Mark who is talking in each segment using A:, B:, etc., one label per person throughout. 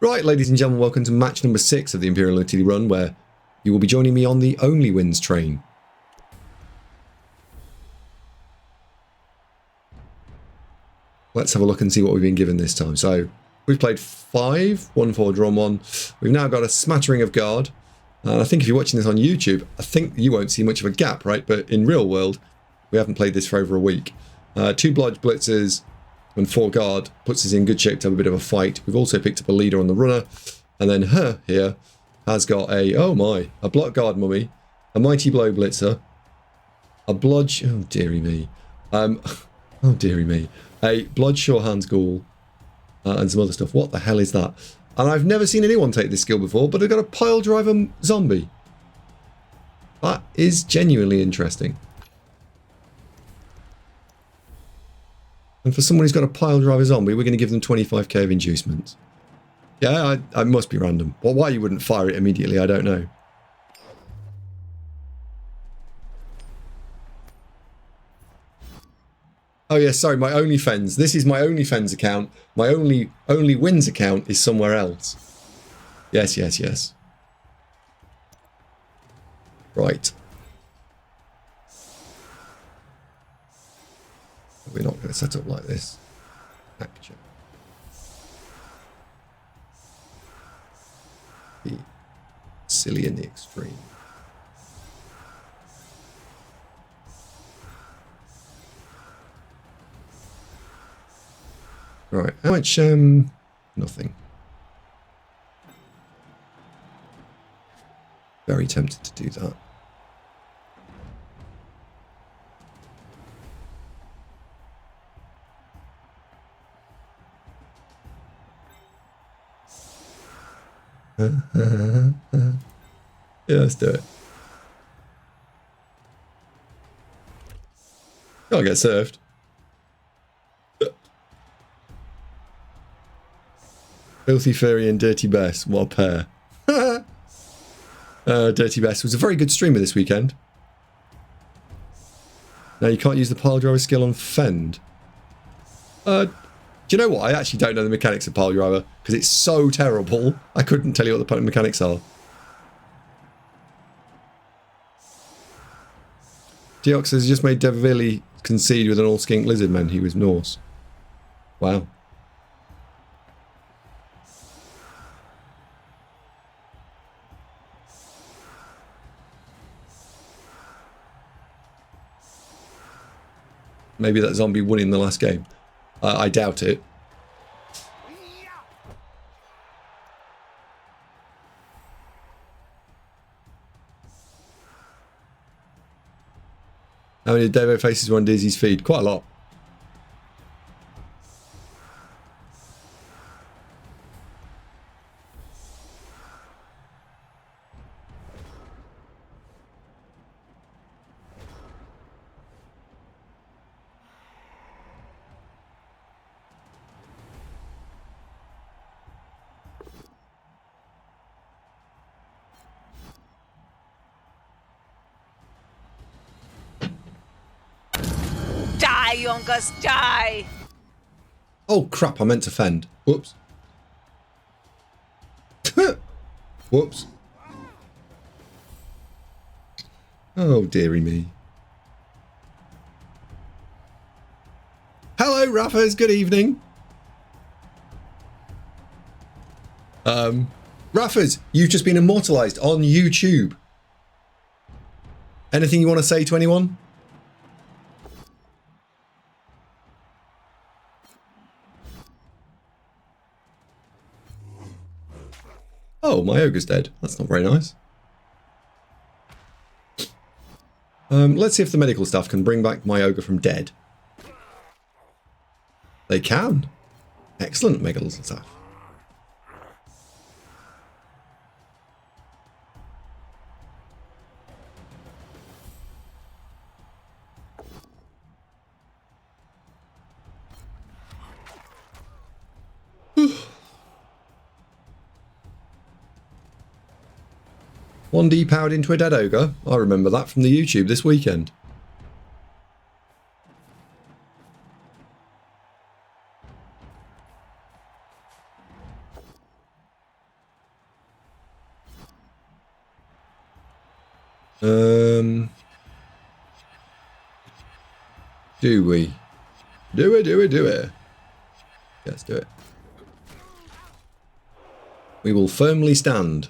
A: Right, ladies and gentlemen, welcome to match number 6 of the Imperial Nobility run, where you will be joining me on the Only Wins train. Let's have a look and see what we've been given this time. So, we've played 5, 1-4, drawn 1. We've now got a smattering of guard. And I think if you're watching this on YouTube, I think you won't see much of a gap, right? But in real world, we haven't played this for over a week. 2 blodge blitzers and 4 guard puts us in good shape to have a bit of a fight. We've also picked up a leader on the runner. And then her here has got a block guard mummy, a mighty blow blitzer, a blodge, oh dearie me, a blood sure hands ghoul, and some other stuff. What the hell is that? And I've never seen anyone take this skill before, but I've got a pile driver zombie. That is genuinely interesting. And for someone who's got a pile driver zombie, we're going to give them 25k of inducement. Yeah, I must be random. Well, why you wouldn't fire it immediately, I don't know. Oh yeah, sorry, my OnlyFans. This is my OnlyFans account. My only wins account is somewhere else. Yes. Right. We're not going to set up like this. Action. Be silly in the extreme. Right, how much, nothing. Very tempted to do that. Yeah, let's do it. I'll get served. Filthy Fairy and Dirty Bess, what a pair. Dirty Bess was a very good streamer this weekend. Now you can't use the pile driver skill on Fend. Do you know what? I actually don't know the mechanics of pile driver because it's so terrible. I couldn't tell you what the mechanics are. Deox has just made Devili concede with an all-skink lizardman. He was Norse. Wow. Maybe that zombie won in the last game. I doubt it. How many Devo faces were on Dizzy's feed? Quite a lot.
B: Youngest, die!
A: Oh crap, I meant to fend. Whoops. Whoops. Oh dearie me. Hello Raffers, good evening. Raffers, you've just been immortalised on YouTube. Anything you want to say to anyone? Oh, my ogre's dead. That's not very nice. Let's see if the medical staff can bring back my ogre from dead. They can. Excellent, medical staff. One depowered into a dead ogre. I remember that from the YouTube this weekend. Do we? Do it. Yeah, let's do it. We will firmly stand.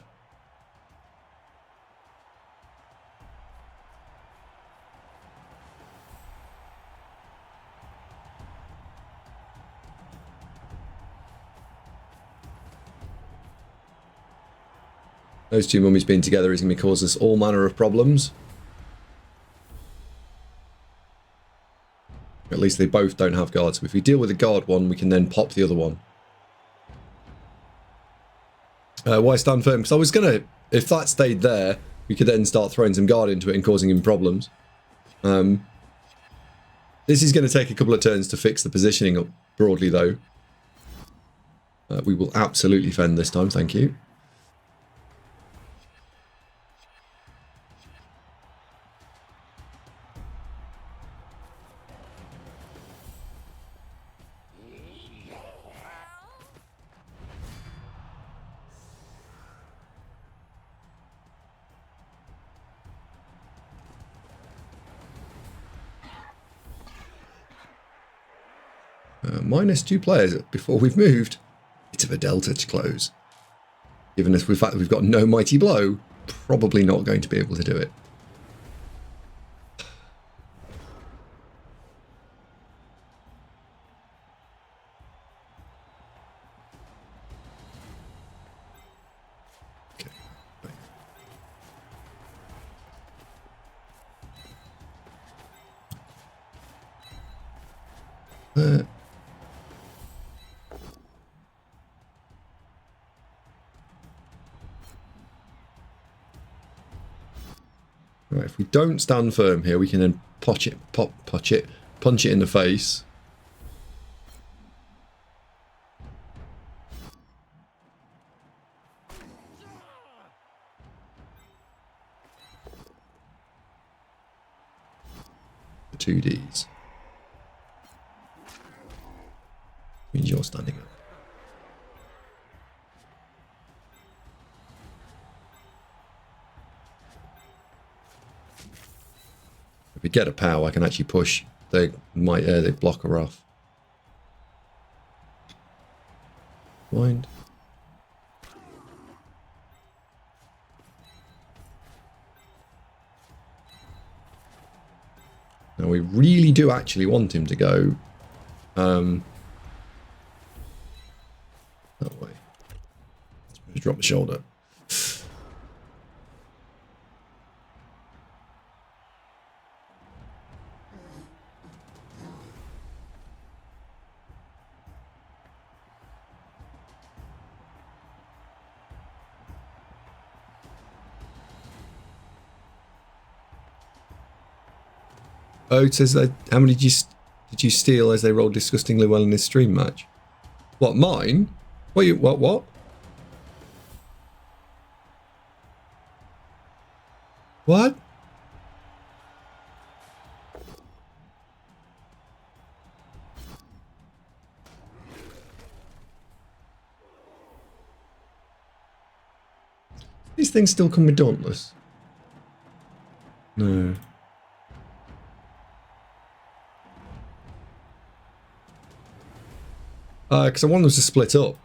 A: Those two mummies being together is going to cause us all manner of problems. At least they both don't have guards. So if we deal with the guard one, we can then pop the other one. Why stand firm? Because I was going to, if that stayed there, we could then start throwing some guard into it and causing him problems. This is going to take a couple of turns to fix the positioning up broadly, though. We will absolutely fend this time, thank you. Minus 2 players before we've moved. Bit of a delta to close. Given the fact that we've got no mighty blow, probably not going to be able to do it. Okay. Right, if we don't stand firm here, we can then punch it in the face. The 2Ds. Means you're standing up. If we get a POW, I can actually push. They block her off. Blind. Now we really do actually want him to go that way. Let's drop the shoulder. Oh, it says that how many did you steal as they rolled disgustingly well in this stream match? What, mine? What? What? These things still come with Dauntless? No. Because I want them to split up.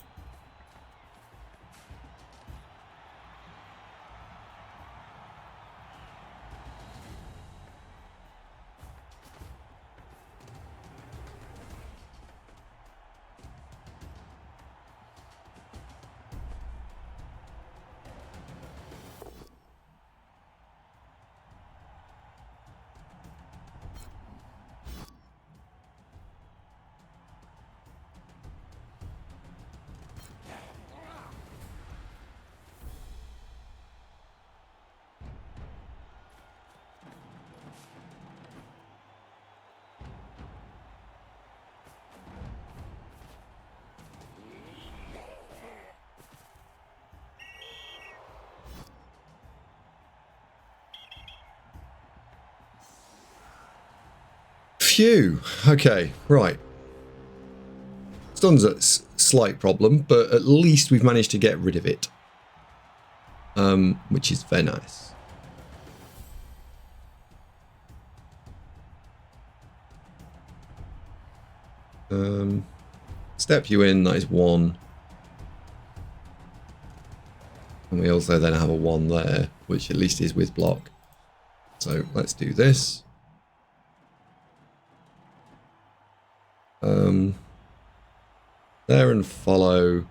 A: Phew. Okay, right. Stun's a slight problem, but at least we've managed to get rid of it. Which is very nice. Step you in, that is 1. And we also then have a 1 there, which at least is with block. So let's do this. There and follow.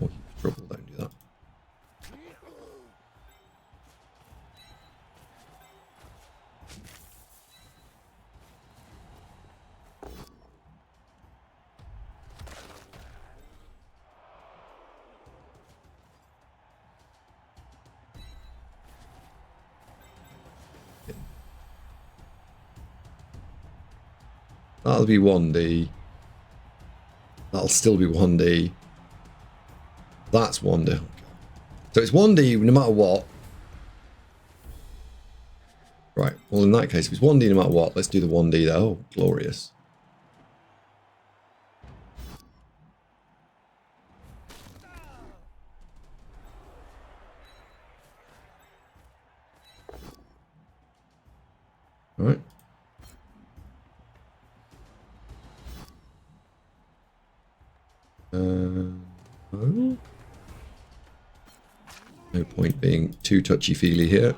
A: Oh, trouble, don't do that. That'll be 1D. That'll still be 1D. That's 1D. So it's 1D no matter what. Right, well in that case, if it's 1D no matter what, let's do the 1D there. Oh, glorious. All right. No. No point being too touchy-feely here.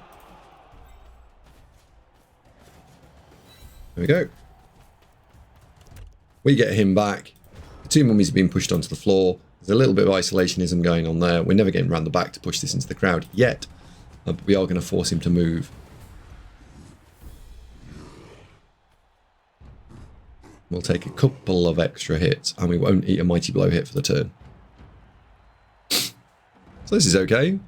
A: There we go. We get him back. The 2 mummies have been pushed onto the floor. There's a little bit of isolationism going on there. We're never getting round the back to push this into the crowd yet. But we are going to force him to move. We'll take a couple of extra hits, and we won't eat a mighty blow hit for the turn. So this is okay.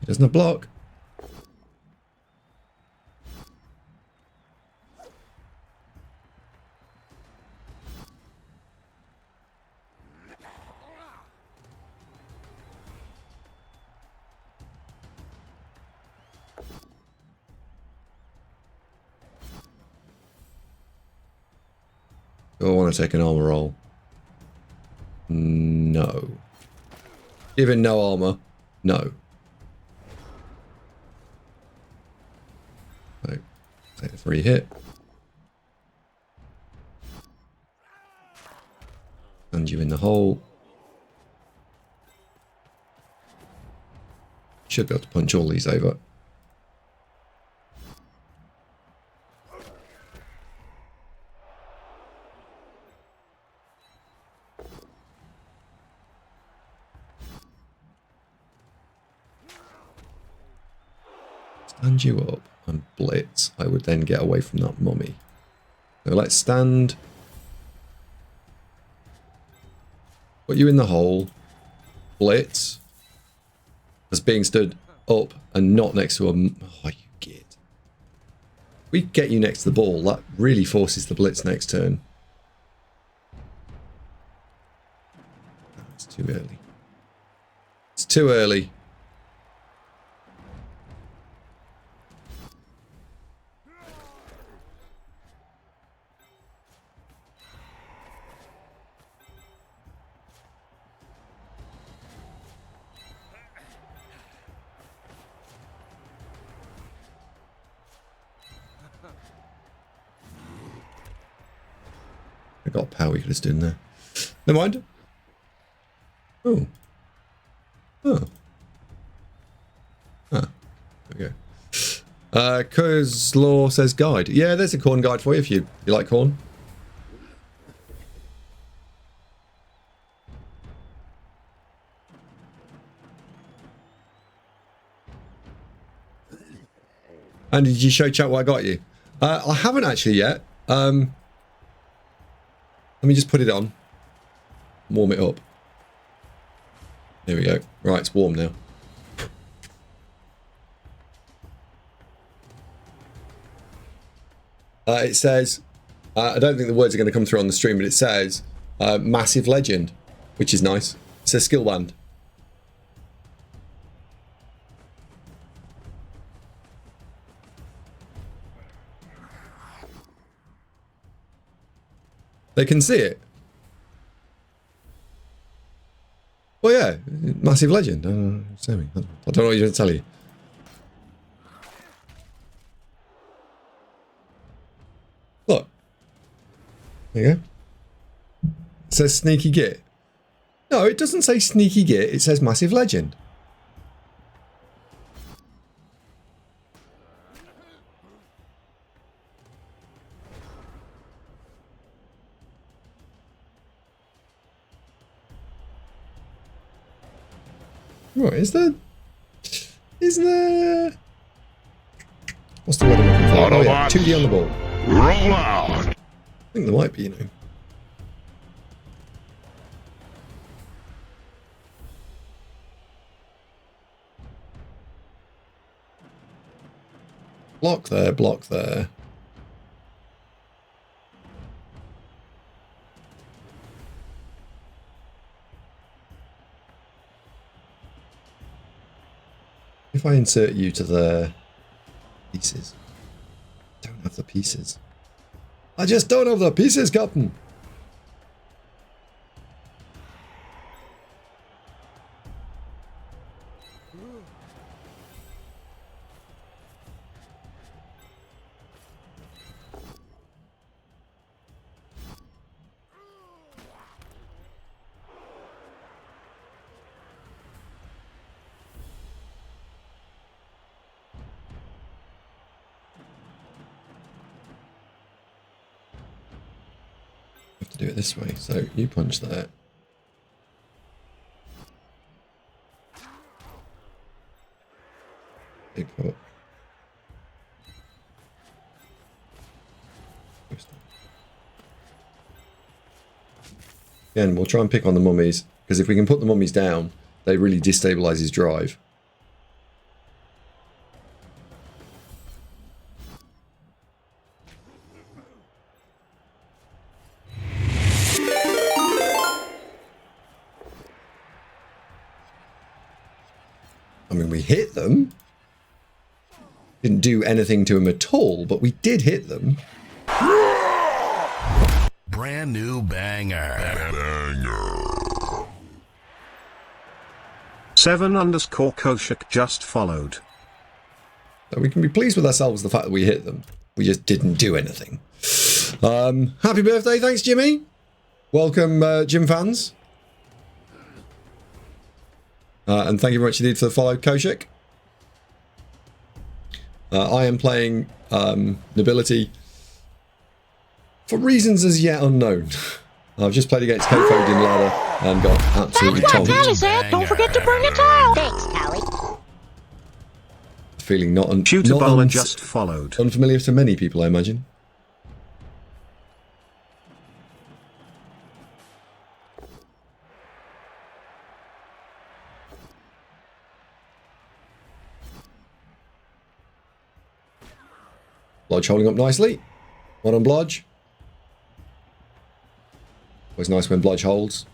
A: He doesn't have block. Do I want to take an armor roll? No. Given no armor, no. So, take a 3 hit. And you in the hole. Should be able to punch all these over. Stand you up and blitz. I would then get away from that mummy. So let's stand. Put you in the hole. Blitz. As being stood up and not next to a... Oh, you git. We get you next to the ball. That really forces the blitz next turn. It's too early. It's too early. I got power we could have stood in there. Never mind. Oh. Oh. Ah. There we go. Kozlaw says guide. Yeah, there's a Khorne guide for you if you like Khorne. And did you show chat what I got you? I haven't actually yet. Let me just put it on. Warm it up. There we go. Right, it's warm now. It says, I don't think the words are going to come through on the stream, but it says Massive Legend, which is nice. It says skill band. They can see it. Well, yeah, Massive Legend. I don't know what you're going to tell you. Look. There you go. It says Sneaky Git. No, it doesn't say Sneaky Git. It says Massive Legend. What is there? Is there? What's the word I'm looking for? Oh yeah, 2D on the ball.
B: Roll out.
A: I think there might be, you know. Block there, block there. If I insert you to the pieces, I don't have the pieces. I just don't have the pieces, Captain. Do it this way, so you punch that. Big hook. Again, we'll try and pick on the mummies, because if we can put the mummies down, they really destabilize his drive. I mean, we hit them. Didn't do anything to them at all, but we did hit them.
B: Brand new banger.
C: 7_Koshik just followed.
A: So we can be pleased with ourselves the fact that we hit them. We just didn't do anything. Happy birthday, thanks Jimmy. Welcome Gym fans. And thank you very much indeed for the follow, Koshik. I am playing Nobility for reasons as yet unknown. I've just played against Kofo in ladder and got absolutely tonked.
D: Don't forget to bring a towel. Thanks, Callie.
A: Feeling not
C: just followed.
A: Unfamiliar to many people, I imagine. Blodge holding up nicely. One on Blodge. Always nice when Blodge holds.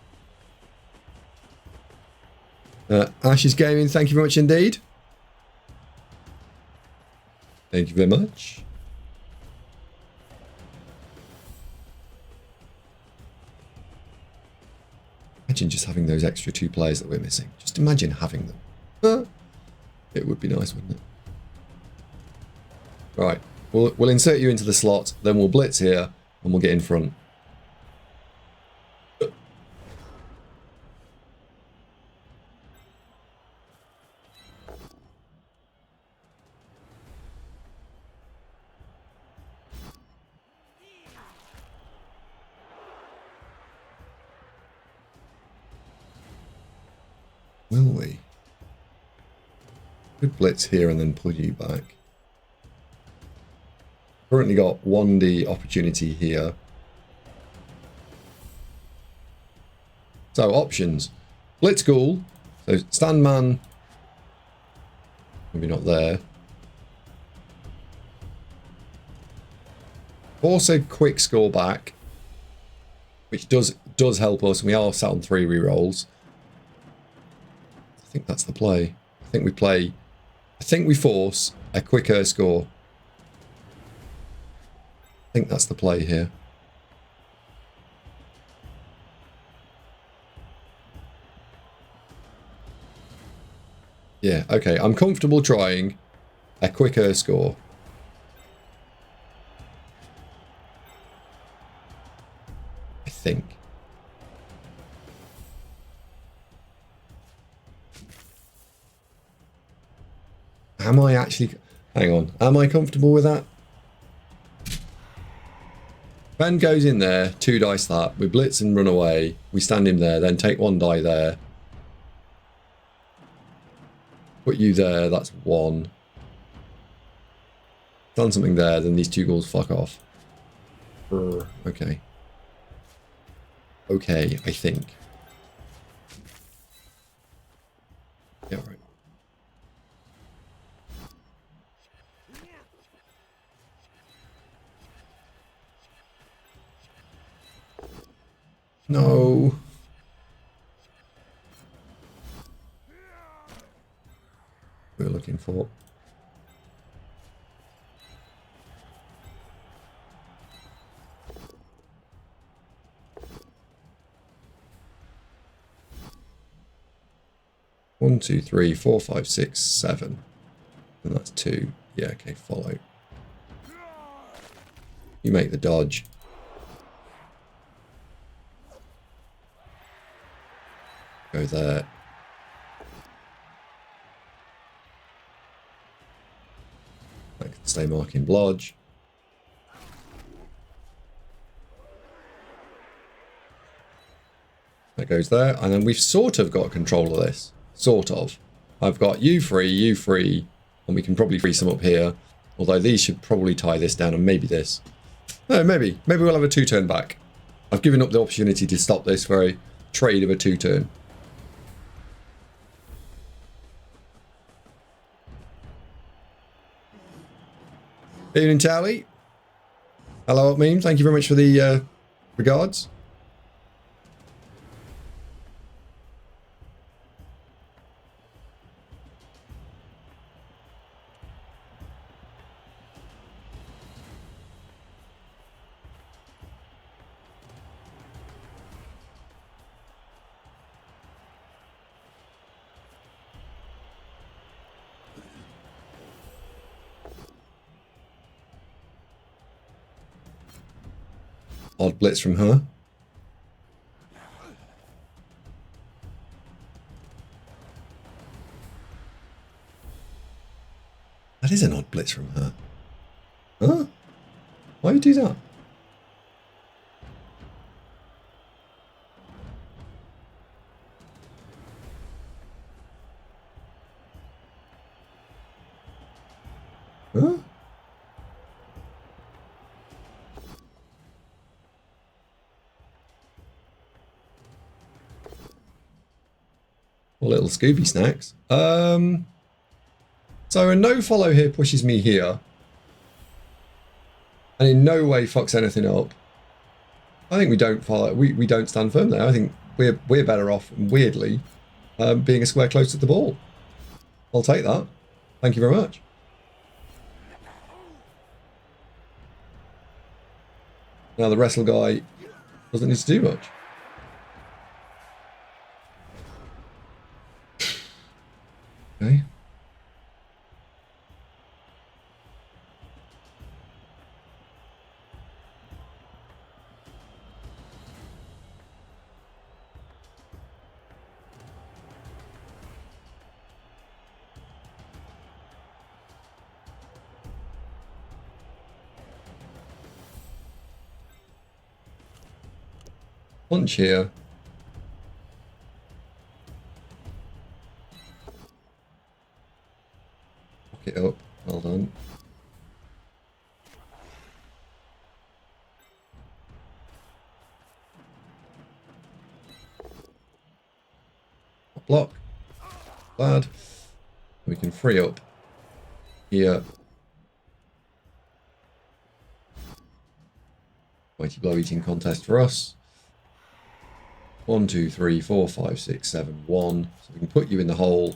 A: Ash is gaming, thank you very much indeed. Thank you very much. Imagine just having those extra 2 players that we're missing. Just imagine having them. It would be nice, wouldn't it? Right. We'll insert you into the slot, then we'll blitz here, and we'll get in front. Will we? Could blitz here and then pull you back. Currently got 1D opportunity here. So options. Blitz Ghoul. So stand man. Maybe not there. Force a quick score back, which does help us. We are sat on 3 rerolls. I think that's the play. I think we force a quicker score. I think that's the play here. Yeah, okay. I'm comfortable trying a quicker score. I think. Am I actually... Hang on. Am I comfortable with that? Ben goes in there, 2 dice that. We blitz and run away. We stand him there, then take 1 die there. Put you there, that's 1. Done something there, then these 2 ghouls fuck off. Okay. Okay, I think. Yeah, right. No. We're looking for. One, 2, 3, 4, 5, 6, 7. And that's 2. Yeah, okay, follow. You make the dodge. Go there. I can stay marking blodge. That goes there. And then we've sort of got control of this. Sort of. I've got you free, and we can probably free some up here. Although these should probably tie this down, and maybe this. No, maybe. Maybe we'll have a 2-turn back. I've given up the opportunity to stop this for a trade of a 2-turn. Evening, Charlie. Hello, Meme. Thank you very much for the regards. Odd blitz from her. That is an odd blitz from her. Huh? Why would you do that? Huh? Little Scooby snacks. So a no follow here pushes me here, and in no way fucks anything up. I think we don't follow. We don't stand firm there. I think we're better off, weirdly, being a square close to the ball. I'll take that. Thank you very much. Now the wrestle guy doesn't need to do much. Okay. Punch here. It up. Well done. block. Glad. We can free up here. Mighty blow eating contest for us. 1, 2, 3, 4, 5, 6, 7, 1. So we can put you in the hole.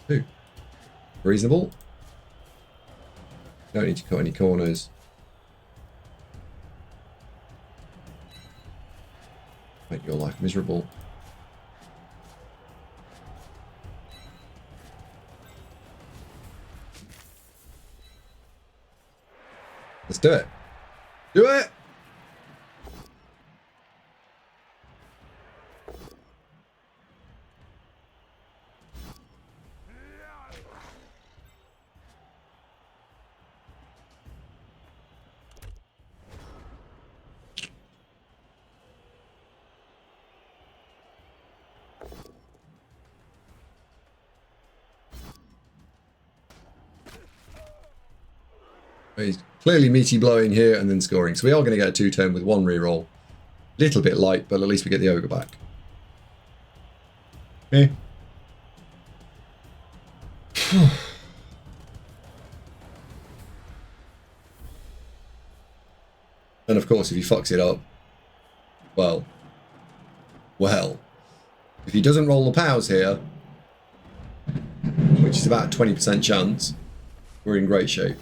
A: 2. Reasonable. Don't need to cut any corners. Make your life miserable. Let's do it. Do it! He's clearly meaty blowing here and then scoring. So we are going to get a 2-turn with 1 reroll. Little bit light, but at least we get the ogre back. Okay. And of course, if he fucks it up, well, if he doesn't roll the pows here, which is about a 20% chance, we're in great shape.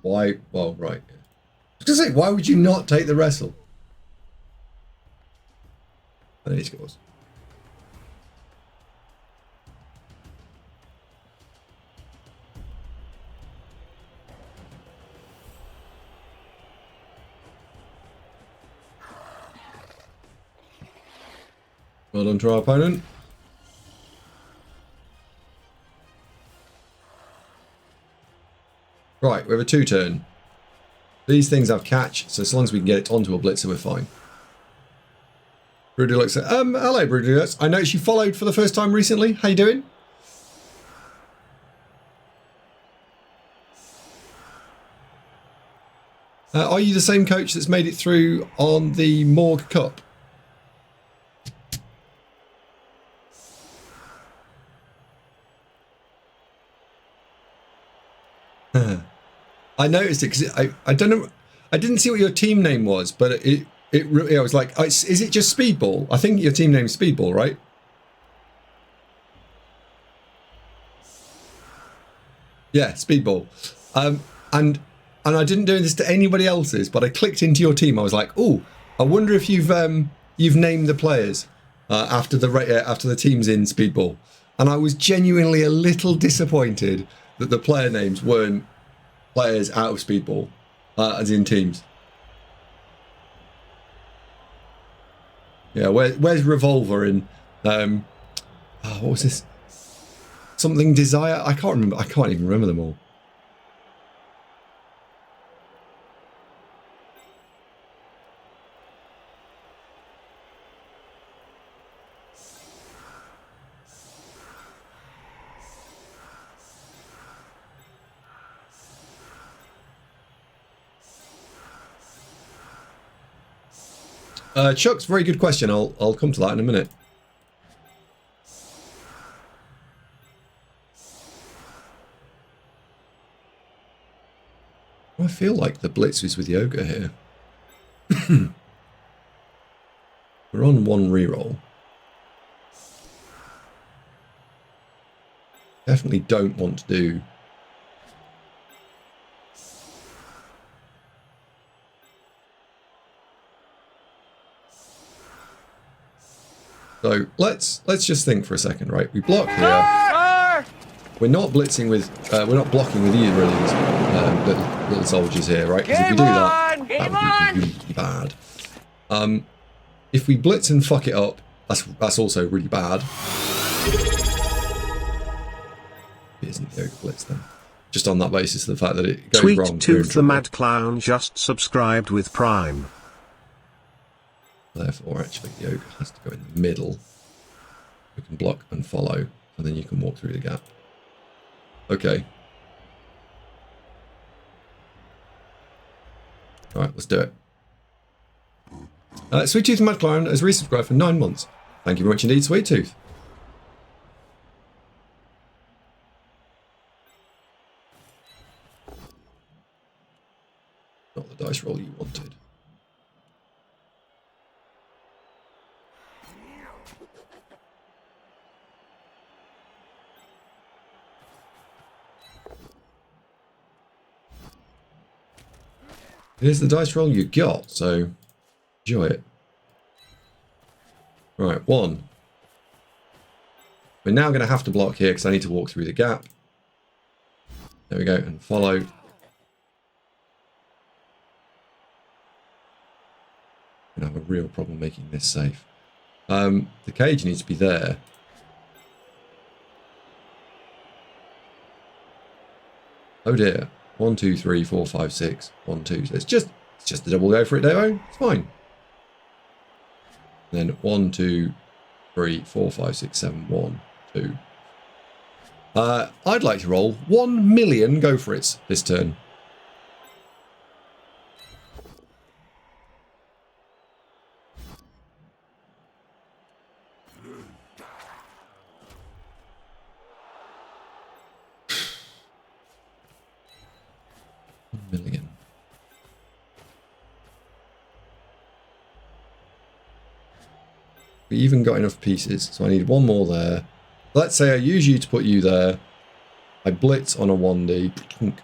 A: Why? Well, right. I was going to say, why would you not take the wrestle? And then he scores. Well done to our opponent. Right, we have a 2-turn. These things have catch, so as long as we can get it onto a blitzer, we're fine. Brudulux, hello Brudulux. I noticed you followed for the first time recently. How you doing? Are you the same coach that's made it through on the Morgue Cup? I noticed it because I don't know. I didn't see what your team name was, but it was like, is it just Speedball? I think your team name's Speedball, right? Yeah, Speedball. And I didn't do this to anybody else's, but I clicked into your team. I was like, oh, I wonder if you've named the players after the teams in Speedball. And I was genuinely a little disappointed that the player names weren't players out of Speedball, as in teams. Yeah, where's Revolver in? What was this? Something Desire? I can't remember. I can't even remember them all. Chuck's very good question. I'll come to that in a minute. I feel like the blitz is with the ogre here. We're on 1 reroll. Definitely don't want to do. So let's just think for a second, right? We block here. We're not blitzing with, we're not blocking with either of these little soldiers here, right? Because if we do that would be really bad. If we blitz and fuck it up, that's also really bad. It isn't the ogre blitz then. Just on that basis, the fact that it goes wrong.
C: Sweet Tooth the Mad Clown just subscribed with Prime.
A: Therefore, actually, the ogre has to go in the middle. We can block and follow, and then you can walk through the gap. Okay. All right, let's do it. Sweet Tooth McLaren has resubscribed for 9 months. Thank you very much indeed, Sweet Tooth. Not the dice roll you wanted. Here's the dice roll you got, so enjoy it. Right, 1. We're now going to have to block here because I need to walk through the gap. There we go, and follow. I'm going to have a real problem making this safe. The cage needs to be there. Oh dear. 1, 2, 3, 4, 5, 6. 1, 2. So it's just a double go for it, Devo. It's fine. And then 1, 2, 3, 4, 5, 6, 7. 1, 2. I'd like to roll 1 million go for it this turn. Million. We even got enough pieces, so I need 1 more there. Let's say I use you to put you there. I blitz on a 1D,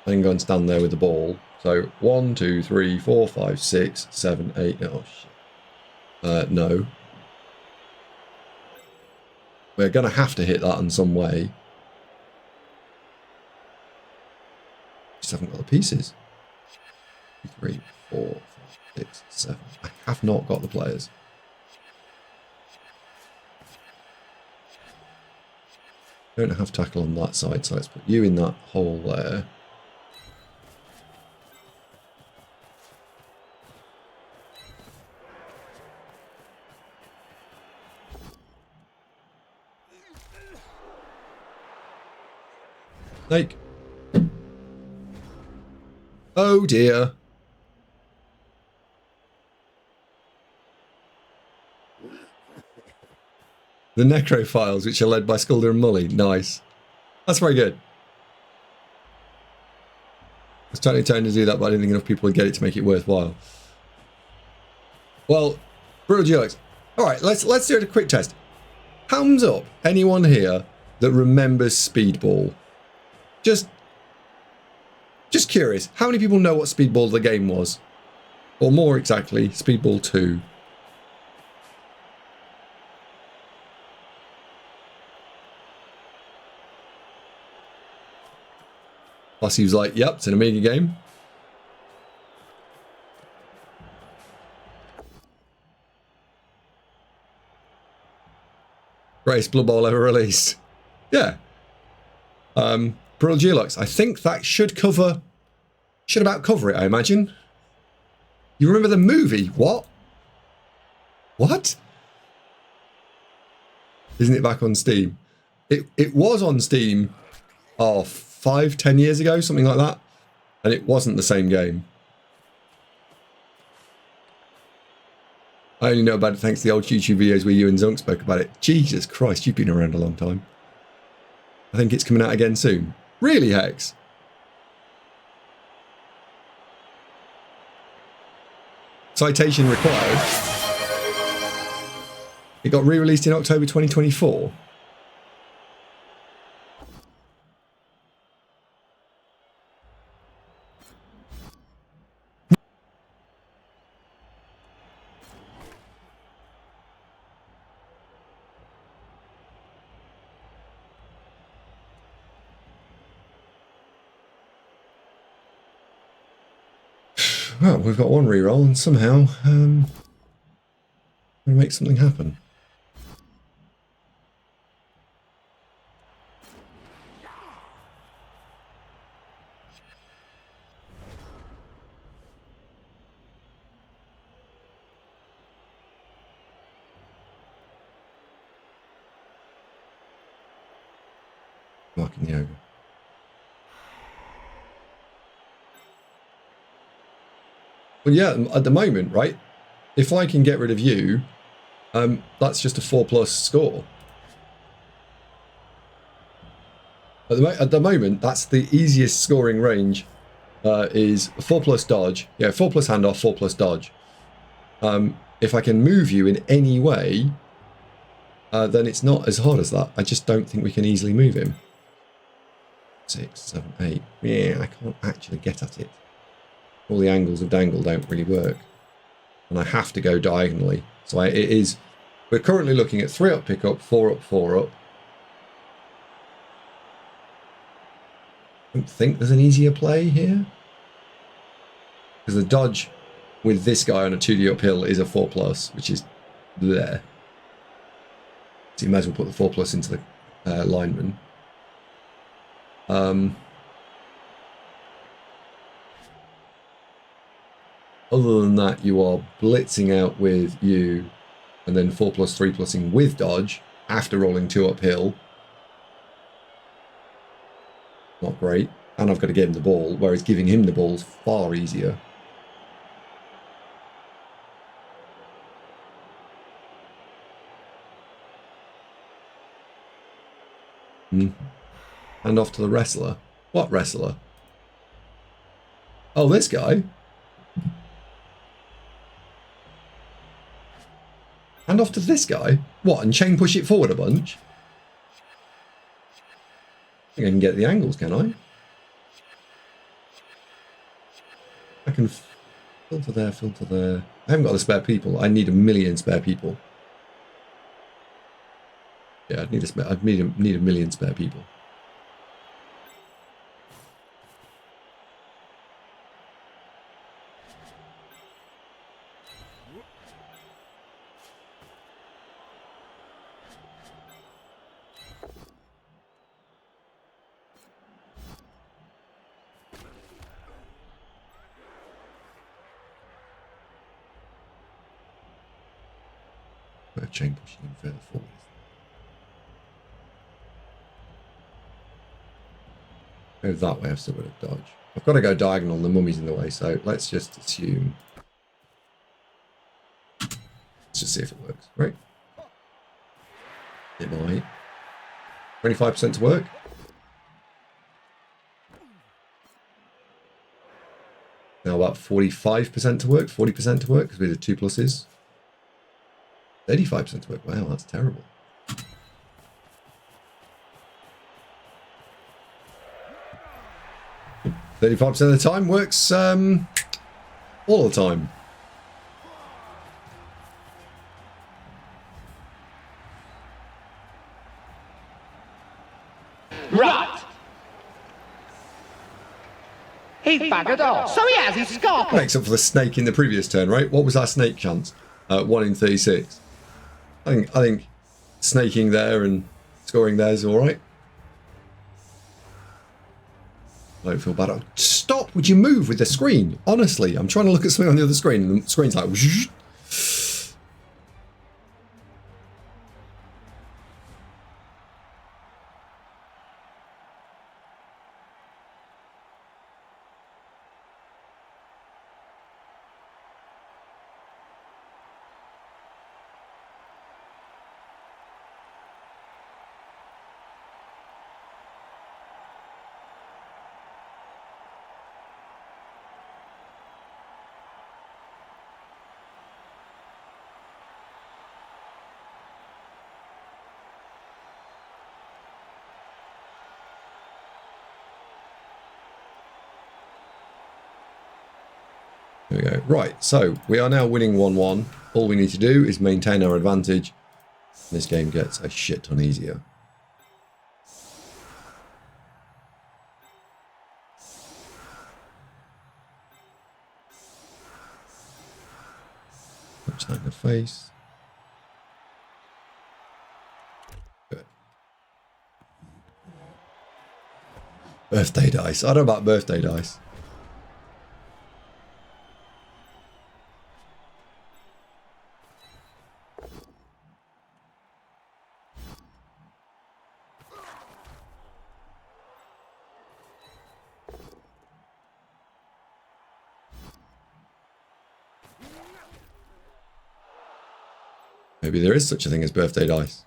A: then go and stand there with the ball. So 1, 2, 3, 4, 5, 6, 7, 8. Oh shit. No. We're gonna have to hit that in some way. Just haven't got the pieces. 3, 4, 5, 6, 7. I have not got the players. Don't have tackle on that side, so let's put you in that hole there. Snake. Oh dear. The Necrophiles, which are led by Skulder and Mully. Nice. That's very good. I was totally trying to do that, but I didn't think enough people would get it to make it worthwhile. Well, Brutal Jokes. Alright, let's do a quick test. Hands up, anyone here that remembers Speedball? Just curious, how many people know what Speedball the game was? Or more exactly, Speedball 2. Plus he was like, yep, it's an Amiga game. Greatest Blood Bowl ever released. Yeah. Brutal Geolux. I think that should about cover it, I imagine. You remember the movie? What? What? Isn't it back on Steam? It was on Steam 5-10 years ago, something like that. And it wasn't the same game. I only know about it thanks to the old YouTube videos where you and Zunk spoke about it. Jesus Christ, you've been around a long time. I think it's coming out again soon. Really, Hex? Citation required. It got re-released in October 2024. Well, we've got 1 reroll and somehow we're going to make something happen. Marking the ogre. Well, yeah, at the moment, right? If I can get rid of you, that's just a 4+ score. At the moment, that's the easiest scoring range. Is 4+ dodge. Yeah, 4+ handoff, 4+ dodge. If I can move you in any way, then it's not as hard as that. I just don't think we can easily move him. 6, 7, 8. Yeah, I can't actually get at it. All the angles of dangle don't really work. And I have to go diagonally. So we're currently looking at 3 up, pick up, 4 up, 4 up. I don't think there's an easier play here. Because the dodge with this guy on a 2D uphill is a 4+, which is there. So you may as well put the 4+ into the lineman. Other than that, you are blitzing out with you, and then 4+, 3+ing with dodge after rolling 2 uphill. Not great. And I've got to give him the ball, whereas giving him the ball is far easier. Hand off to the wrestler. What wrestler? Oh, this guy. Hand off to this guy. What, and chain push it forward a bunch? I think I can get the angles, can I? I can filter there, filter there. I haven't got the spare people. I need 1,000,000 spare people. Yeah, I'd need a million spare people. Chain pushing him further forward. Go that way, I've still got to dodge. I've got to go diagonal, the mummy's in the way, so let's just assume. Let's just see if it works, right? It might. 25% to work. Now about 45% to work, 40% to work, because we did 2 pluses. 35% to work. Wow, that's terrible. $35% of the time works all the time.
E: Right. He's buggered off. So he has, he's scarped.
A: Makes up for the snake in the previous turn, right? What was our snake chance? 1 in 36. I think snaking there and scoring there is all right. I don't feel bad. Stop! Would you move with the screen? Honestly, I'm trying to look at something on the other screen, and the screen's like. There we go. Right, so we are now winning 1-1. All we need to do is maintain our advantage. This game gets a shit ton easier. Punch that in the face. Good. Birthday dice. I don't know about birthday dice. Maybe there is such a thing as birthday dice.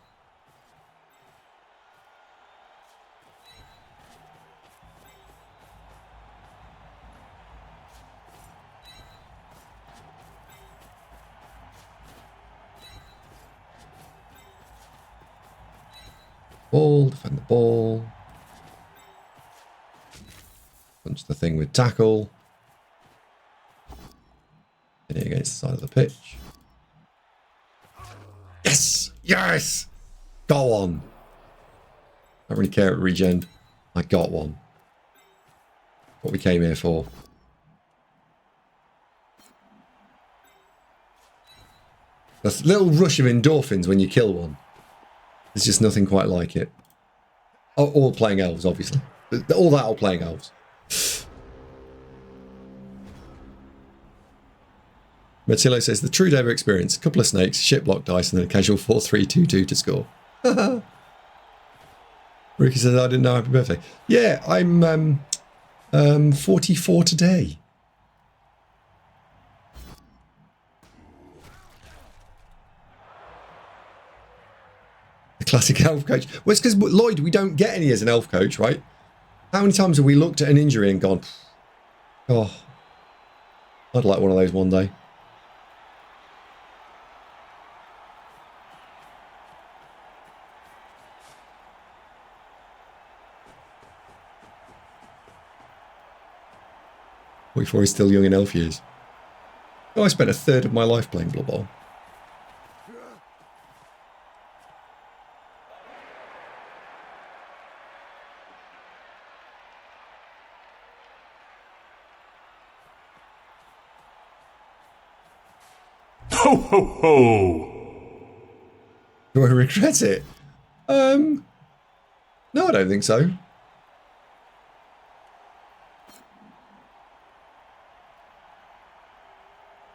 A: Ball, defend the ball. Punch the thing with tackle. Hit it against the side of the pitch. Yes! Yes! Got one. Don't really care at regen. I got one. What we came here for. That little rush of endorphins when you kill one. There's just nothing quite like it. Oh, all playing elves, obviously. All that, all playing elves. Matillo says, the true Devo experience. A couple of snakes, shit block dice, and then a casual 4-3-2-2 to score. Ricky says, I didn't know happy birthday. Yeah, I'm 44 today. The classic elf coach. Well, it's because, Lloyd, we don't get any as an elf coach, right? How many times have we looked at an injury and gone, oh, I'd like one of those one day. Before he's still young in elf years. Oh, I spent a third of my life playing Blood Bowl.
B: Ho ho ho!
A: Do I regret it? No, I don't think so.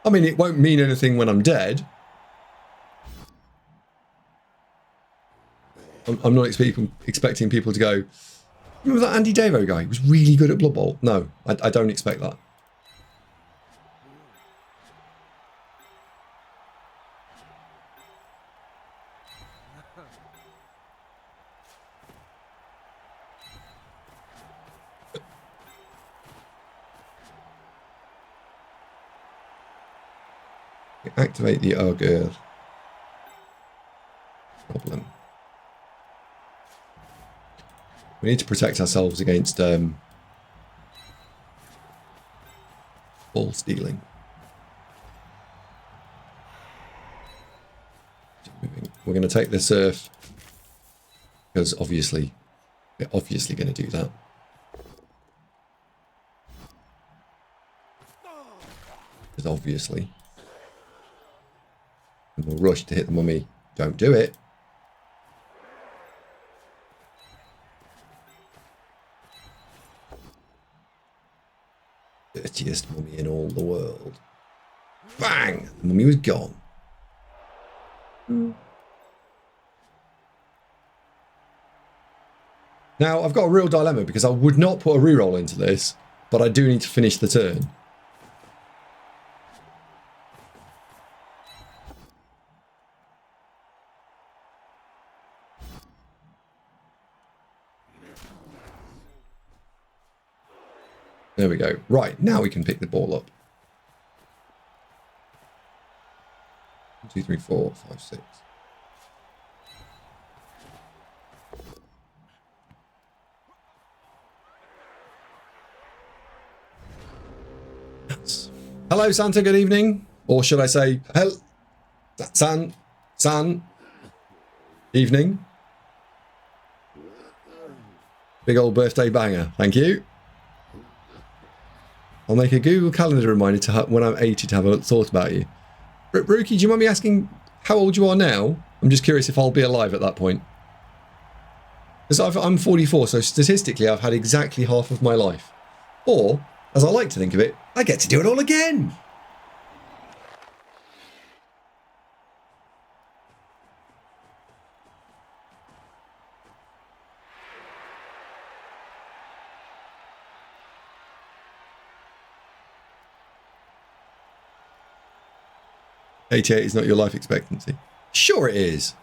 A: I mean, it won't mean anything when I'm dead. I'm not expecting people to go, remember that Andy Davo guy? He was really good at Blood Bowl. No, I don't expect that. Activate the ogre. Problem. We need to protect ourselves against ball stealing. We're going to take this earth because obviously we're obviously going to do that. Because obviously. And we'll rush to hit the mummy. Don't do it. Dirtiest mummy in all the world. Bang! The mummy was gone. Now, I've got a real dilemma because I would not put a reroll into this, but I do need to finish the turn. There we go. Right, now we can pick the ball up. 1, 2, 3, 4, 5, 6. Yes. Hello, Santa. Good evening. Or should I say, hello, San, evening. Big old birthday banger. Thank you. I'll make a Google Calendar reminder to when I'm 80 to have a thought about you. Rookie, do you mind me asking how old you are now? I'm just curious if I'll be alive at that point. Because I'm 44, so statistically I've had exactly half of my life. Or, as I like to think of it, I get to do it all again. $88 is not your life expectancy. Sure it is.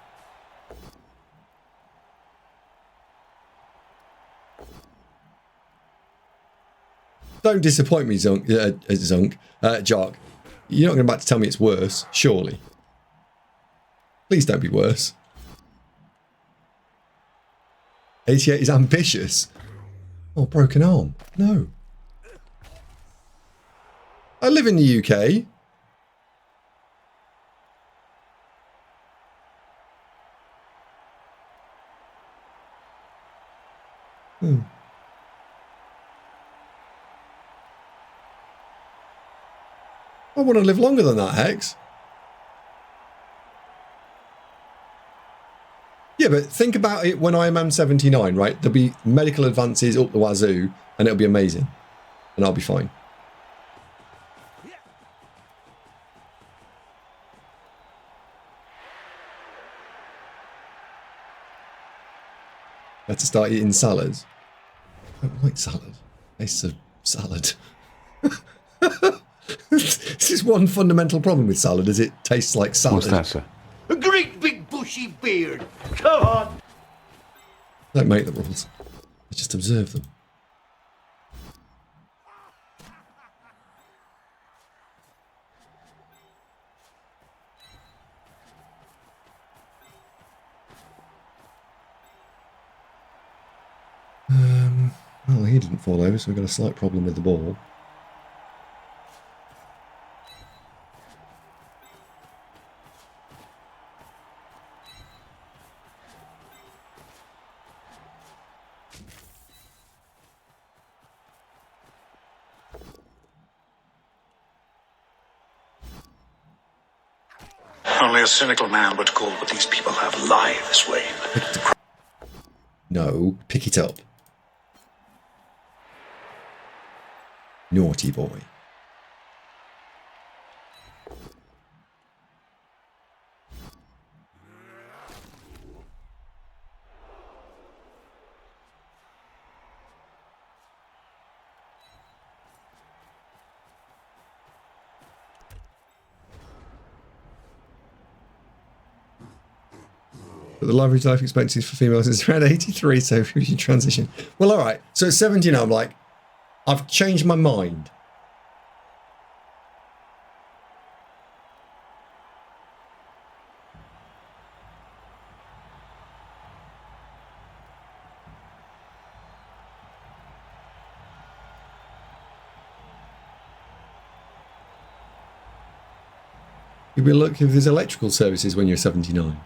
A: Don't disappoint me, Jock. You're not going to tell me it's worse, surely. Please don't be worse. 88 is ambitious. Oh, broken arm. No. I live in the UK. I want to live longer than that, Hex. Yeah, but think about it when I am 79, right? There'll be medical advances up the wazoo, and it'll be amazing. And I'll be fine. I had to start eating salads. I don't like salad. Tastes of salad. This is one fundamental problem with salad, is it tastes like salad.
B: What's that, sir?
E: A great big bushy beard. Come on.
A: I don't make the rules. I just observe them. Well, he didn't fall over, so we've got a slight problem with the ball.
F: Only a cynical man would call what these people have lives, Wayne.
A: No, pick it up. Naughty boy. But the average life expectancy for females is around 83, so we should transition. Well, all right. So at 17, I'm like, I've changed my mind. You'll be looking if there's electrical services when you're 79.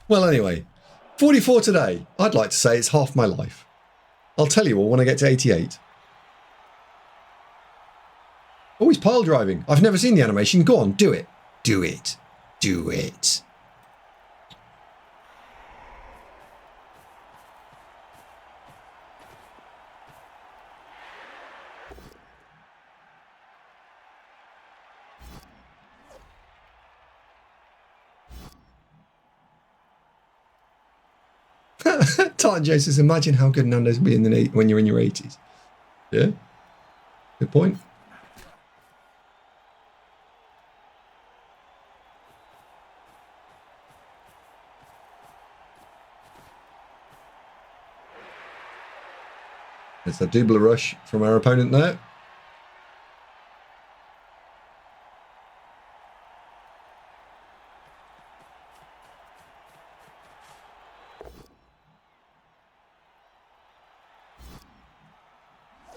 A: Well, anyway, 44 today. I'd like to say it's half my life. I'll tell you all when I get to 88. Oh, he's pile driving. I've never seen the animation. Go on, do it. Do it. Do it. Tartan Joe says, imagine how good Nando's will be when you're in your 80s. Yeah? Good point. There's a double rush from our opponent there.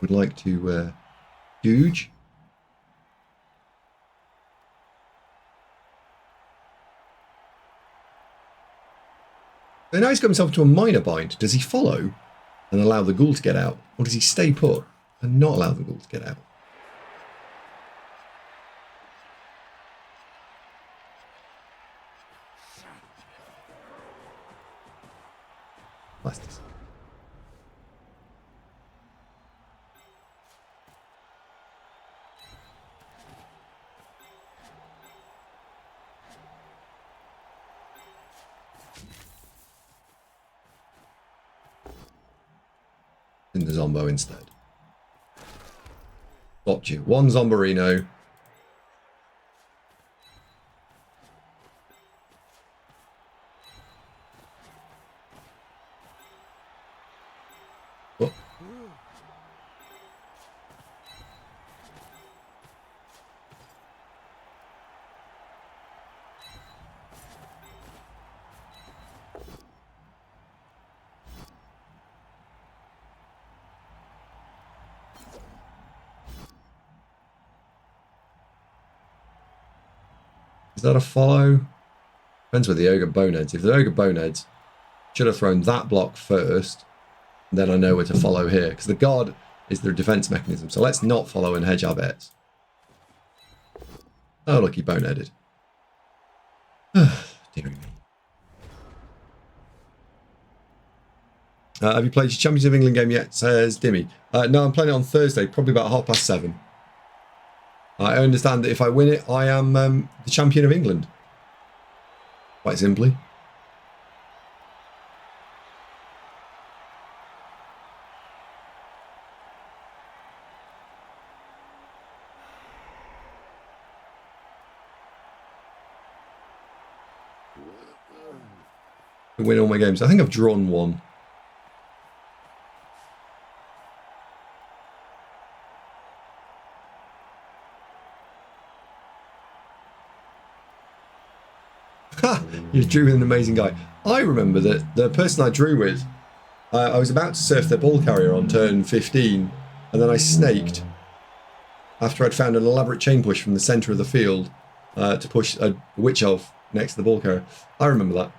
A: Would like to huge. So now he's got himself to a minor bind. Does he follow and allow the ghoul to get out? Or does he stay put and not allow the ghoul to get out? Blast. in the Zombo instead. Got you. One Zomborino. Oh. Is that a follow? Depends where the Ogre Boneheads. If the Ogre Boneheads, should have thrown that block first, and then I know where to follow here. Because the guard is the defense mechanism. So let's not follow and hedge our bets. Oh, look, he boneheaded. Dearie me. Have you played your Champions of England game yet? Says Dimmy. No, I'm playing it on Thursday, probably about 7:30. I understand that if I win it, I am the champion of England. Quite simply. I win all my games. I think I've drawn one. You drew with an amazing guy. I remember that the person I drew with, I was about to surf their ball carrier on turn 15, and then I snaked after I'd found an elaborate chain push from the centre of the field to push a witch elf next to the ball carrier. I remember that.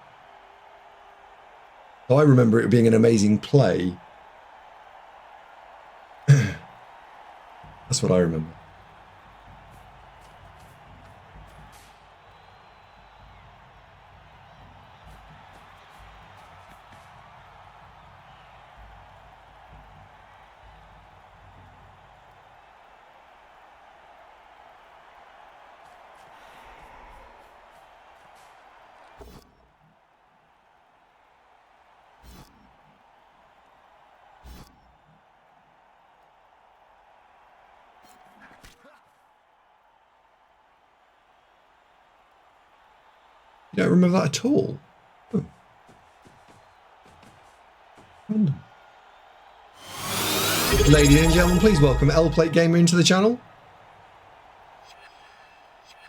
A: I remember it being an amazing play. That's what I remember. You don't remember that at all? Oh. Random. Ladies and gentlemen, please welcome L Plate Gamer into the channel.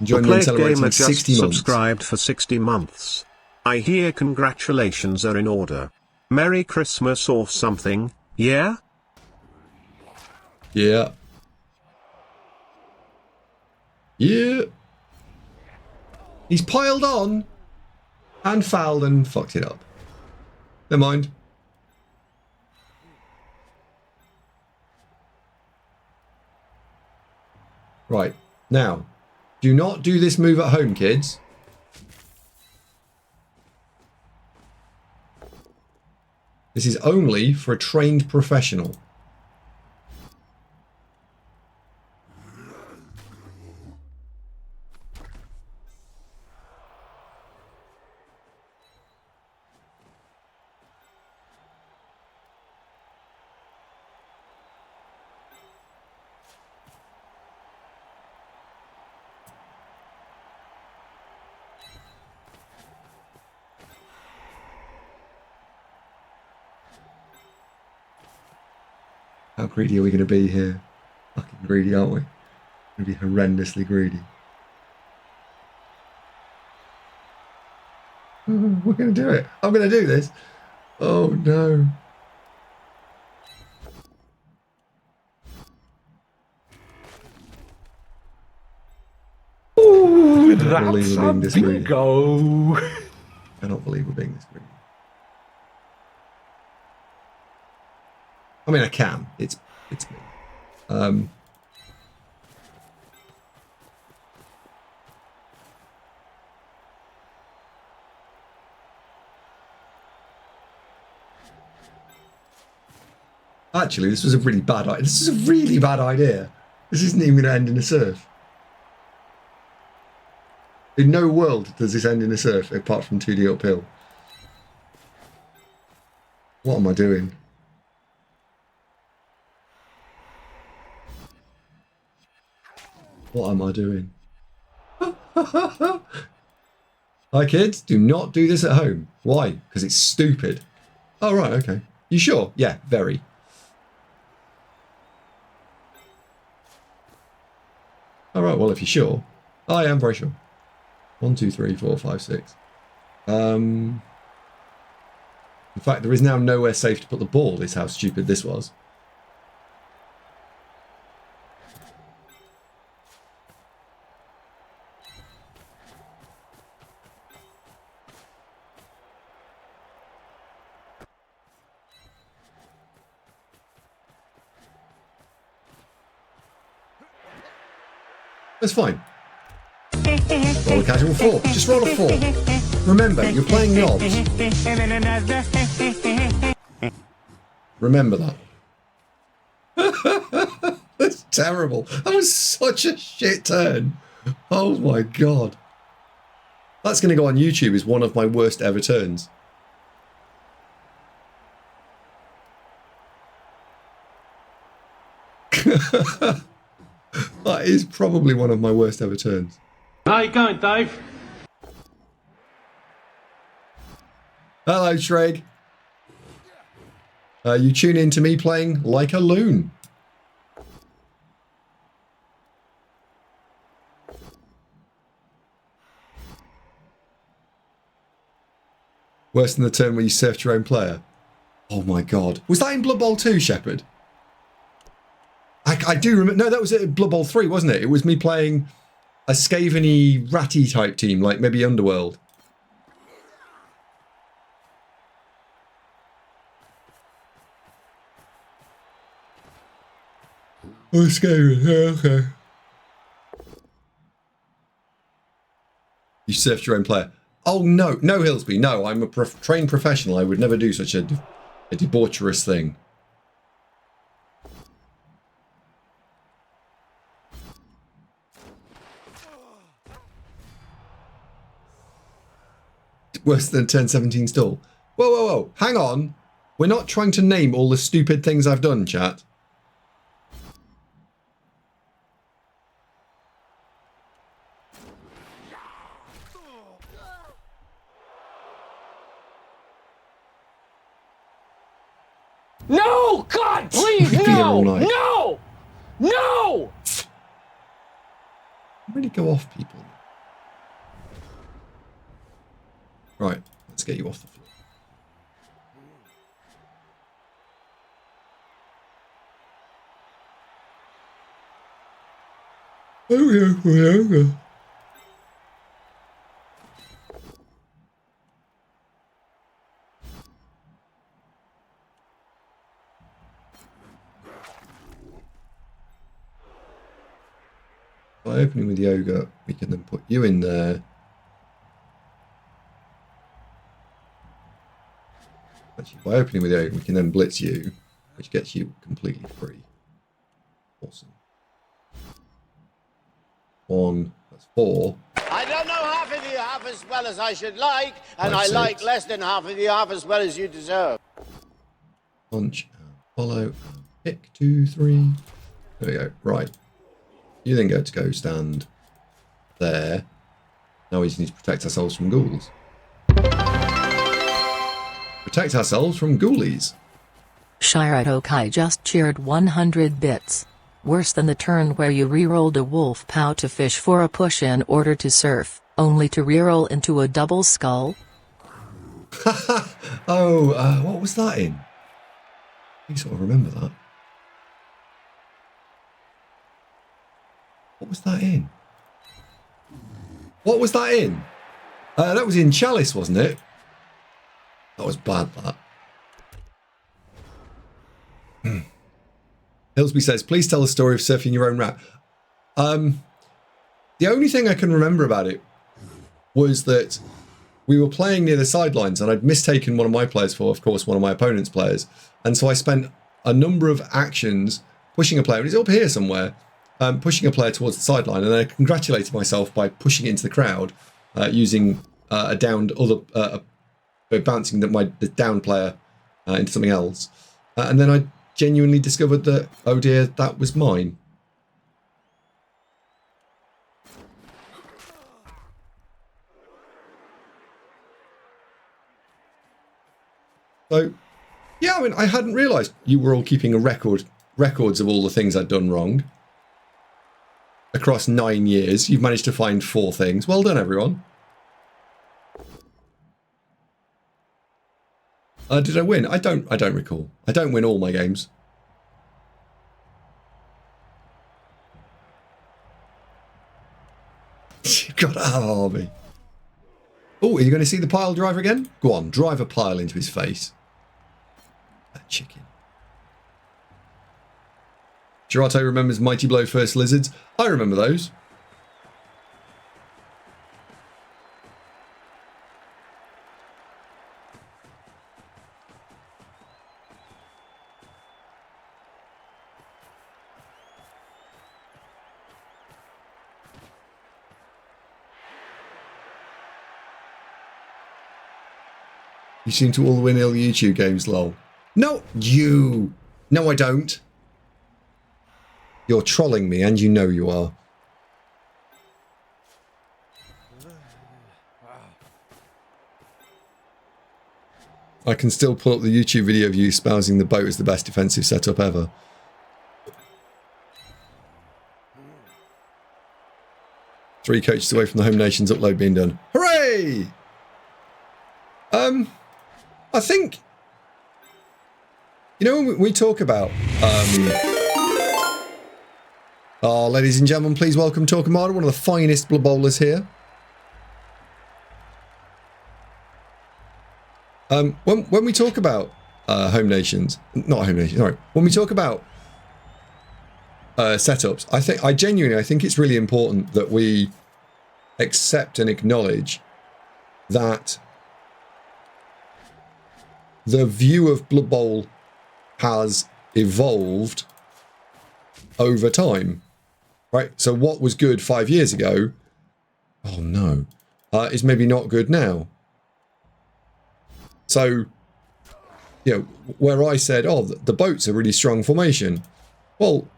A: Join me in celebrating 60 months.
C: Subscribed for 60 months. I hear congratulations are in order. Merry Christmas or something, yeah?
A: Yeah. Yeah. He's piled on and fouled and fucked it up. Never mind. Right. Now, do not do this move at home, kids. This is only for a trained professional. How greedy are we going to be here? Fucking greedy, aren't we? We're going to be horrendously greedy. Oh, we're going to do it. I'm going to do this. Oh no.
B: Ooh,
A: I cannot believe we're being this greedy.
B: bingo.
A: I cannot believe we're being this greedy. I mean, I can. It's me. Actually, this was a really bad idea. This is a really bad idea. This isn't even going to end in a surf. In no world does this end in a surf, apart from 2D uphill. What am I doing? What am I doing? Hi kids, do not do this at home. Why? Because it's stupid. Oh, right, okay. You sure? Yeah, very. All right, well, if you're sure. I am very sure. 1, 2, 3, 4, 5, 6. In fact, there is now nowhere safe to put the ball, is how stupid this was. That's fine. Roll a casual 4. Just roll a 4. Remember, you're playing knobs. Remember that. That's terrible. That was such a shit turn. Oh my god. That's going to go on YouTube as one of my worst ever turns. That is probably one of my worst ever turns.
B: How you going, Dave?
A: Hello, Shreg. You tune in to me playing like a loon. Worse than the turn where you surfed your own player. Oh my god. Was that in Blood Bowl 2, Shepard? I do remember. No, that was at Blood Bowl 3, wasn't it? It was me playing a Skaven-y, ratty type team, like maybe Underworld. Oh, Skaven. Yeah, okay. You surfed your own player. Oh, no. No, Hillsby. No, I'm a trained professional. I would never do such a debaucherous thing. Worse than a turn 17 stall. Whoa, whoa, whoa. Hang on. We're not trying to name all the stupid things I've done, chat.
G: No! God, please, no! No! No!
A: Really go off people. Right, let's get you off the floor. Oh yeah. By opening with yoga, we can then put you in there. Actually, by opening with yoga, we can then blitz you, which gets you completely free. Awesome. 1, that's 4.
E: I don't know half of you half as well as I should like, and
A: 5,
E: I
A: 6.
E: like less than half of you half as well as you deserve.
A: Punch, and follow, and pick, 2, 3. There we go. Right. You then go stand there. Now we just need to protect ourselves from ghouls. Protect ourselves from ghoulies.
H: Shiratokai just cheered 100 bits. Worse than the turn where you rerolled a wolf pow to fish for a push in order to surf, only to reroll into a double skull.
A: Oh, what was that in? You sort of remember that. What was that in? What was that in? That was in Chalice, wasn't it? That was bad, that. Hillsby says, please tell the story of surfing your own rat. The only thing I can remember about it was that we were playing near the sidelines and I'd mistaken one of my players for, of course, one of my opponent's players. And so I spent a number of actions pushing a player, and he's up here somewhere, pushing a player towards the sideline, and then I congratulated myself by pushing it into the crowd using a downed other, bouncing the down player into something else. And then I genuinely discovered that, oh dear, that was mine. So, yeah, I mean, I hadn't realised you were all keeping a records of all the things I'd done wrong. Across 9 years, you've managed to find 4 things. Well done, everyone. Did I win? I don't recall. I don't win all my games. You've got to have a hobby. Oh, are you going to see the pile driver again? Go on, drive a pile into his face. That chicken. Girato remembers Mighty Blow First Lizards. I remember those. You seem to all win all the YouTube games, lol. No, you. No, I don't. You're trolling me, and you know you are. I can still pull up the YouTube video of you espousing the boat as the best defensive setup ever. Three coaches away from the home nation's upload being done. Hooray! I think, you know, when we talk about, oh, ladies and gentlemen, please welcome Torquemada, one of the finest Blood Bowlers here. When we talk about home nations, not home nations, sorry, when we talk about setups, I genuinely think it's really important that we accept and acknowledge that the view of Blood Bowl has evolved over time, right? So what was good 5 years ago, oh no, is maybe not good now. So, you know, where I said, oh, the boat's a really strong formation. Well,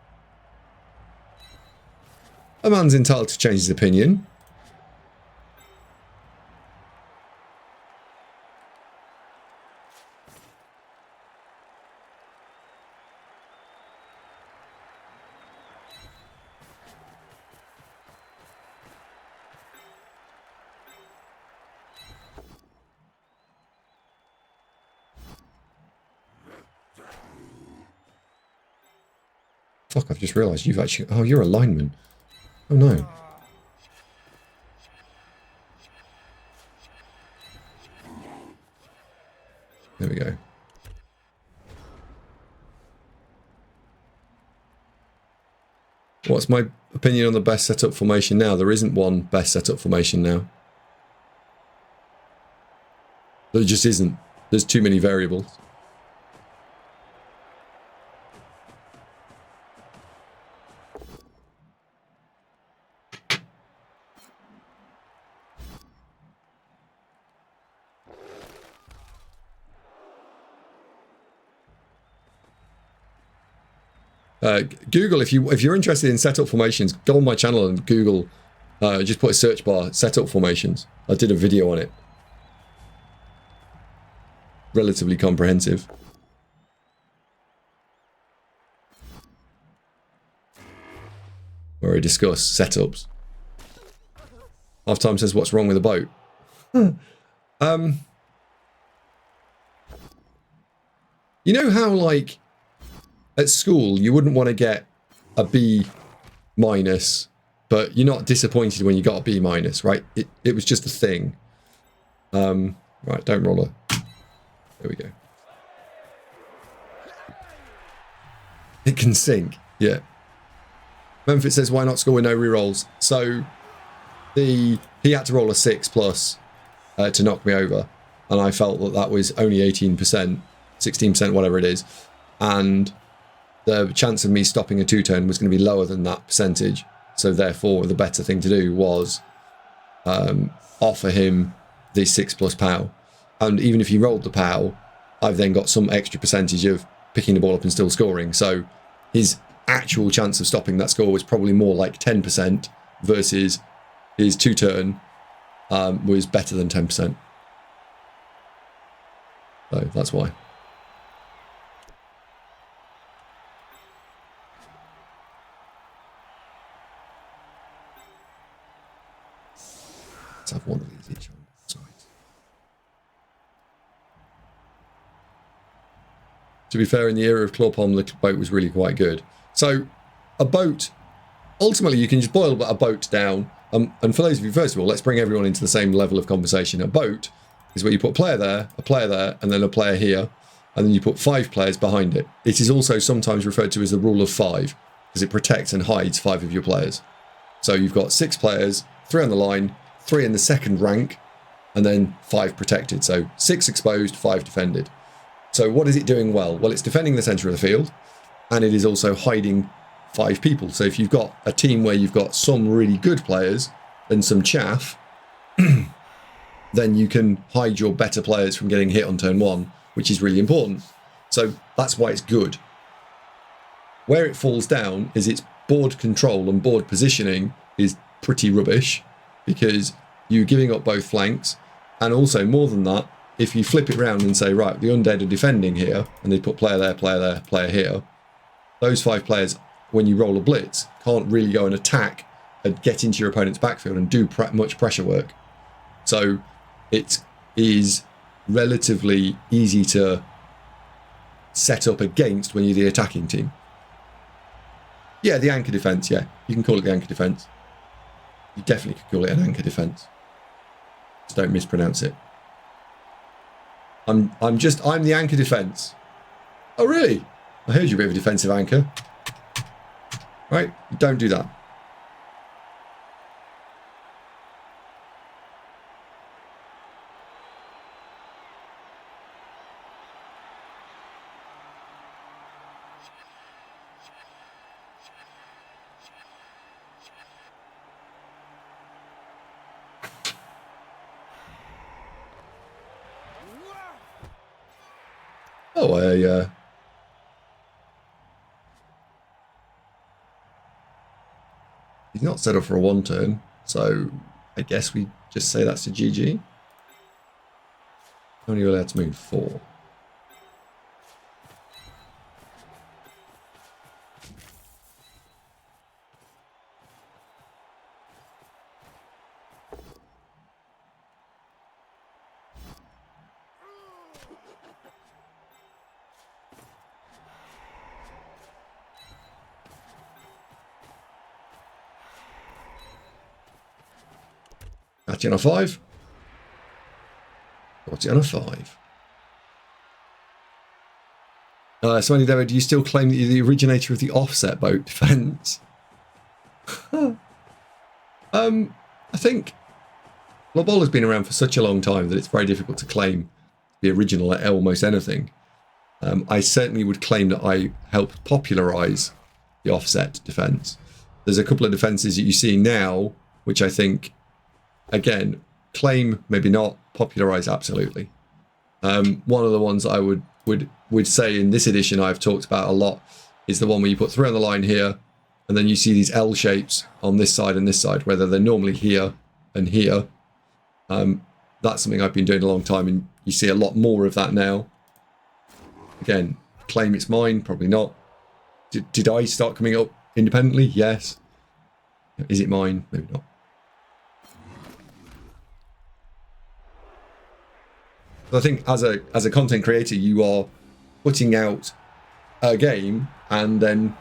A: a man's entitled to change his opinion. Fuck, I've just realised you've actually... Oh, you're a lineman. Oh, no. There we go. What's my opinion on the best setup formation now? There isn't one best setup formation now. There just isn't. There's too many variables. Google, if you're interested in setup formations, go on my channel and Google, just put a search bar, setup formations. I did a video on it. Relatively comprehensive. Where I discuss setups. Halftime says, what's wrong with the boat? You know how, like, at school, you wouldn't want to get a B minus, but you're not disappointed when you got a B minus, right? It was just a thing. Right, don't roll it. There we go. It can sink, yeah. Memphis says, why not score with no rerolls? So, he had to roll a 6+ to knock me over, and I felt that was only 18%, 16%, whatever it is, and the chance of me stopping a 2-turn was going to be lower than that percentage. So therefore, the better thing to do was offer him the 6+ POW. And even if he rolled the POW, I've then got some extra percentage of picking the ball up and still scoring. So his actual chance of stopping that score was probably more like 10% versus his 2-turn was better than 10%. So that's why. Let's have one of these each on the side. To be fair, in the era of Clawpalm, the boat was really quite good. So a boat, ultimately you can just boil a boat down. And for those of you, first of all, let's bring everyone into the same level of conversation. A boat is where you put a player there, and then a player here, and then you put 5 players behind it. It is also sometimes referred to as the rule of 5, because it protects and hides 5 of your players. So you've got 6 players, 3 on the line, 3 in the second rank, and then 5 protected. So 6 exposed, 5 defended. So what is it doing well? Well, it's defending the centre of the field, and it is also hiding 5 people. So if you've got a team where you've got some really good players and some chaff, then you can hide your better players from getting hit on turn 1, which is really important. So that's why it's good. Where it falls down is its board control and board positioning is pretty rubbish, because you're giving up both flanks, and also more than that, if you flip it around and say, right, the undead are defending here, and they put player there, player here, those 5 players, when you roll a blitz, can't really go and attack and get into your opponent's backfield and do much pressure work. So it is relatively easy to set up against when you're the attacking team. Yeah, the anchor defense, yeah. You can call it the anchor defense. You definitely could call it an anchor defense. Just don't mispronounce it. I'm the anchor defense. Oh, really? I heard you're a bit of a defensive anchor. Right? Don't do that. Oh, he's not set up for a 1 turn, so I guess we just say that's a GG. Only allowed to move 4. That's on a 5. What's it on a 5? So Andy David, do you still claim that you're the originator of the offset boat defense? I think Blood has been around for such a long time that it's very difficult to claim the original at almost anything. I certainly would claim that I helped popularise the offset defence. There's a couple of defences that you see now, which I think, again, claim, maybe not, popularise absolutely. One of the ones I would say in this edition I've talked about a lot is the one where you put 3 on the line here, and then you see these L shapes on this side and this side, whether they're normally here and here. That's something I've been doing a long time, and you see a lot more of that now. Again, claim it's mine, probably not. Did I start coming up independently? Yes. Is it mine? Maybe not. I think as a content creator, you are putting out a game, and then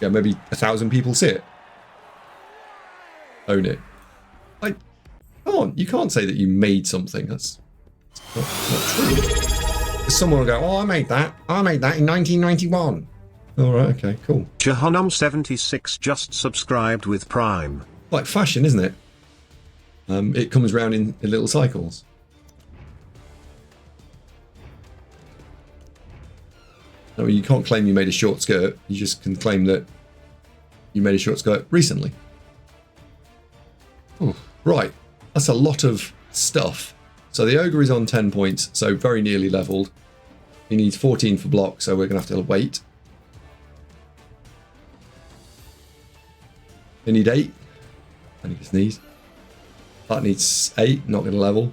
A: maybe 1,000 people see it. Own it. Like, come on, you can't say that you made something. That's not true. Someone will go, oh, I made that in 1991. All right, okay, cool.
C: Jahannam76 just subscribed with Prime.
A: Like fashion, isn't it? It comes around in little cycles. No, you can't claim you made a short skirt. You just can claim that you made a short skirt recently. Ooh, right, that's a lot of stuff. So the ogre is on 10 points, so very nearly leveled. He needs 14 for block, so we're going to have to wait. They need 8. I need his knees. That needs 8, not going to level.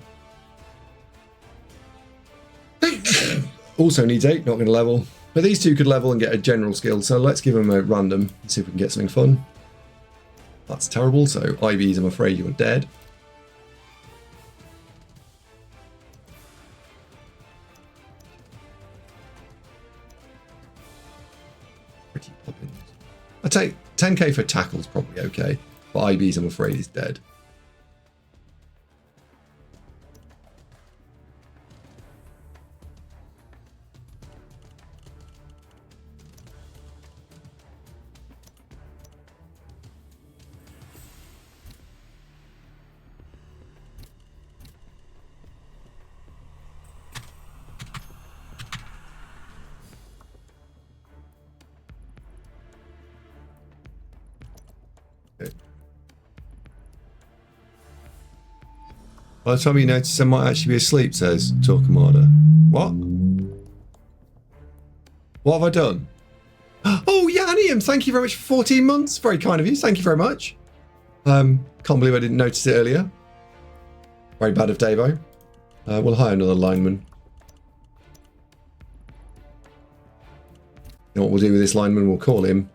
A: also needs 8, not going to level. But these two could level and get a general skill, so let's give them a random and see if we can get something fun. That's terrible, so IVs, I'm afraid you're dead. Pretty poppins. I'd take 10k for tackle's probably okay, but IVs, I'm afraid, is dead. By the time you notice I might actually be asleep, says Torquemada. What? What have I done? Oh, Yanium, thank you very much for 14 months. Very kind of you. Thank you very much. Can't believe I didn't notice it earlier. Very bad of Davo. We'll hire another lineman. You know what we'll do with this lineman? We'll call him